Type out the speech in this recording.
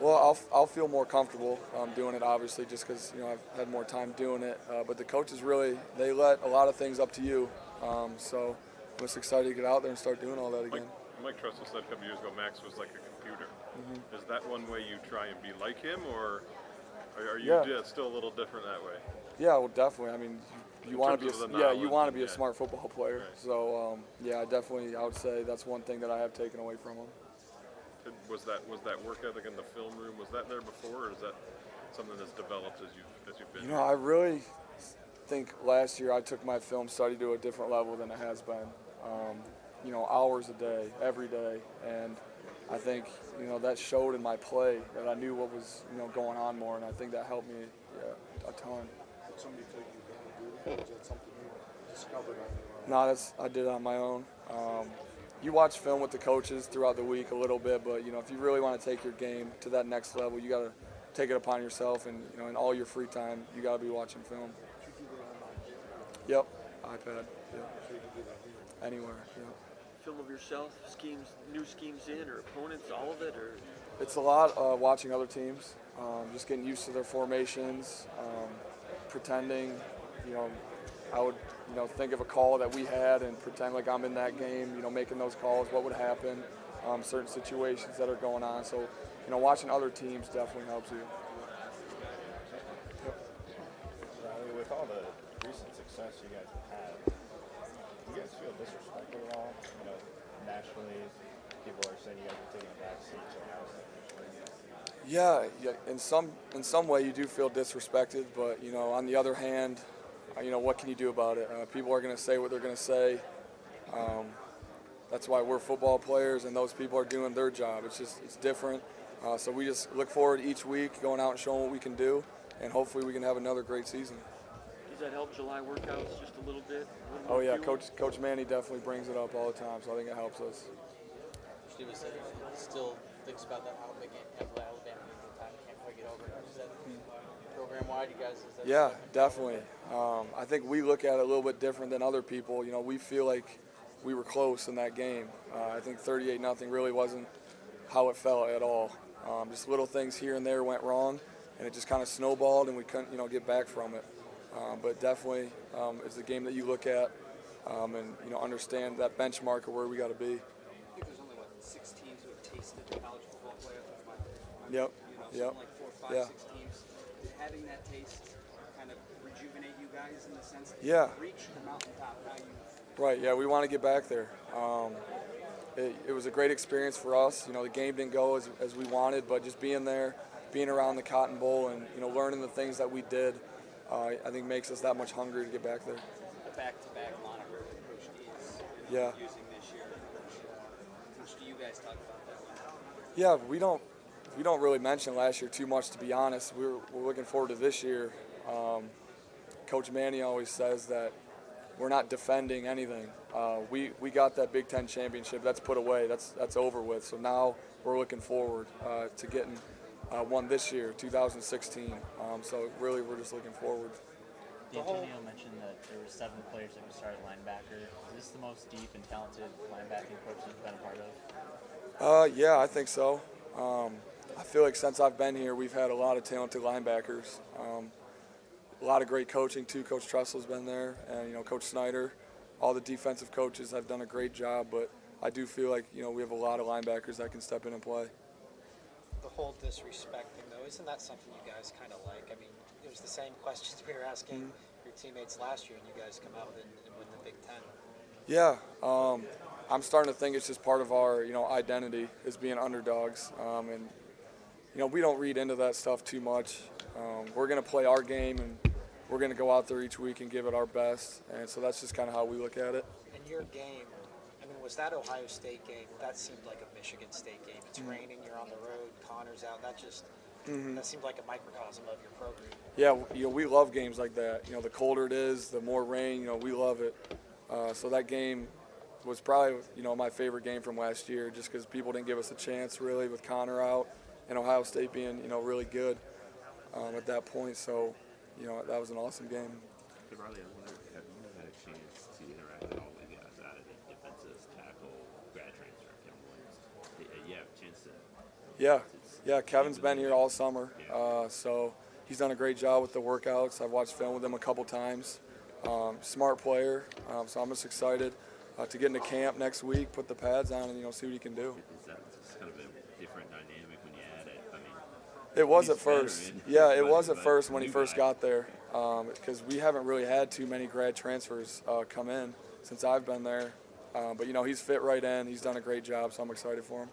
Well, I'll feel more comfortable doing it, obviously, just because I've had more time doing it. But the coaches really they let a lot of things up to you. So I'm just excited to get out there and start doing all that again. Mike Tressel said a couple years ago Max was like a computer. Is that one way you try and be like him, or are you still a little different that way? Yeah, well, definitely. I mean, you want to be you want to be a smart football player. Right. So yeah, definitely, I would say that's one thing that I have taken away from him. Was that work ethic in the film room? Was that there before, or is that something that's developed as you've been? I really think last year I took my film study to a different level than it has been. Hours a day, every day, and I think that showed in my play that I knew what was going on more, and I think that helped me a ton. Did somebody tell you how to do it? Or is that something you discovered on your own? No, I did it on my own. You watch film with the coaches throughout the week a little bit, but if you really want to take your game to that next level, you got to take it upon yourself, and in all your free time, you got to be watching film. Did you do that on Yep, iPad. Yeah. So you can do that here? Anywhere. Yeah. Film of yourself, new schemes in, or opponents, all of it, or? It's a lot watching other teams, just getting used to their formations, pretending. I would think of a call that we had and pretend like I'm in that game. Making those calls, what would happen, certain situations that are going on. So, watching other teams definitely helps you. Yep. With all the recent success you guys have had, do you guys feel disrespected at all? Nationally, people are saying you guys are taking a back seat to Ohio State. Yeah. In some way, you do feel disrespected, but on the other hand, what can you do about it? People are going to say what they're going to say. That's why we're football players, and those people are doing their job. It's different. So we just look forward each week, going out and showing what we can do, and hopefully we can have another great season. Does that help July workouts just a little bit? Oh yeah, Coach Manny definitely brings it up all the time, so I think it helps us. Steve said he still thinks about that Alabama game the time he can't quite get over it. Is that program-wide, you guys? Yeah, definitely. I think we look at it a little bit different than other people. We feel like we were close in that game. I think 38-0 really wasn't how it felt at all. Just little things here and there went wrong, and it just kind of snowballed, and we couldn't, get back from it. But definitely, it's a game that you look at and understand that benchmark of where we got to be. I think there's only 6 teams who have tasted the college football playoff. Yep. Yep. Like 4, 5, 6 teams. Did having that taste kind of rejuvenate you guys in the sense that you reach the mountaintop now? Right. Yeah, we want to get back there. It was a great experience for us. The game didn't go as we wanted, but just being there, being around the Cotton Bowl, and learning the things that we did, I think makes us that much hungry to get back there. The back-to-back moniker that Coach D is using this year. Coach, do you guys talk about that one? Yeah, we don't really mention last year too much, to be honest. We're looking forward to this year. Coach Manny always says that we're not defending anything. We got that Big Ten championship. That's put away. That's over with. So now we're looking forward to getting one this year, 2016. So really, we're just looking forward. D'Antonio mentioned that there were 7 players that could start at linebacker. Is this the most deep and talented linebacking coach you've been a part of? Yeah, I think so. I feel like since I've been here, we've had a lot of talented linebackers. A lot of great coaching too. Coach Tressel's been there, and Coach Snyder. All the defensive coaches have done a great job, but I do feel like we have a lot of linebackers that can step in and play. The whole disrespecting, though, isn't that something you guys kind of like? I mean, it was the same questions we were asking your teammates last year, and you guys come out and win the Big Ten. Yeah, I'm starting to think it's just part of our identity is being underdogs, and we don't read into that stuff too much. We're going to play our game, and we're going to go out there each week and give it our best, and so that's just kind of how we look at it. In your game, I mean, was that Ohio State game? That seemed like a Michigan State game. It's raining, you're on the road, Connor's out. That just that seemed like a microcosm of your program. Yeah, we love games like that. The colder it is, the more rain. We love it. So that game was probably my favorite game from last year, just because people didn't give us a chance really with Connor out, and Ohio State being really good at that point. So that was an awesome game. Hey, Riley, I wonder, have you had a chance to interact at all with guys out of the defensive tackle grad transfer, Kevin Williams? You have a chance to Yeah, Kevin's been here all summer, so he's done a great job with the workouts. I've watched film with him a couple times. Smart player, so I'm just excited to get into camp next week, put the pads on, and see what he can do. Is that just kind of a different dynamic when you add it? I mean, it was he's at first. veteran, Yeah, it but- was at but first when he new first guy. got there, because we haven't really had too many grad transfers come in since I've been there. But he's fit right in. He's done a great job, so I'm excited for him.